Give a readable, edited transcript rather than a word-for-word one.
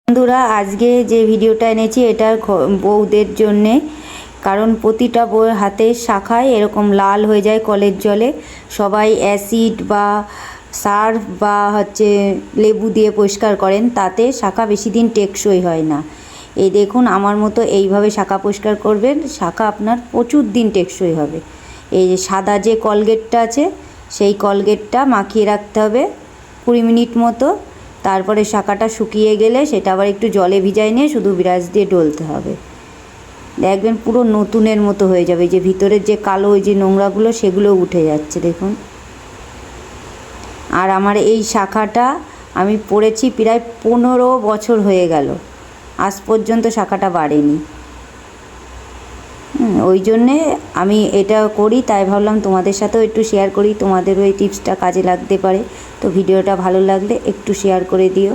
বন্ধুরা, আজকে যে ভিডিওটা এনেছি এটা বউদের জন্যে। কারণ প্রতিটা বউয়ের হাতের শাখায় এরকম লাল হয়ে যায় কলের জলে। সবাই অ্যাসিড বা সার্ফ বা লেবু দিয়ে পরিষ্কার করেন, তাতে শাখা বেশি দিন টেকসই হয় না। এই দেখুন, আমার মতো এইভাবে শাখা পরিষ্কার করবেন, শাখা আপনার প্রচুর দিন টেকসই হবে। এই যে সাদা যে কলগেটটা আছে, সেই কলগেটটা মাখিয়ে রাখতে হবে 20 মিনিট মতো। তারপরে শাখাটা শুকিয়ে গেলে সেটা আবার একটু জলে ভিজায় নিয়ে শুধু ব্রাশ দিয়ে ডলতে হবে। দেখবেন পুরো নতুনের মতো হয়ে যাবে। যে ভিতরের যে কালো ওই যে নোংরাগুলো সেগুলো উঠে যাচ্ছে দেখুন। আর আমার এই শাখাটা আমি পরেছি প্রায় 15 বছর হয়ে গেল, আজ পর্যন্ত শাখাটা বাড়েনি। ওই জন্যে আমি এটা করি, তাই ভাবলাম তোমাদের সাথেও একটু শেয়ার করি, তোমাদেরও এই টিপসটা কাজে লাগতে পারে। তো ভিডিওটা ভালো লাগলে একটু শেয়ার করে দিও।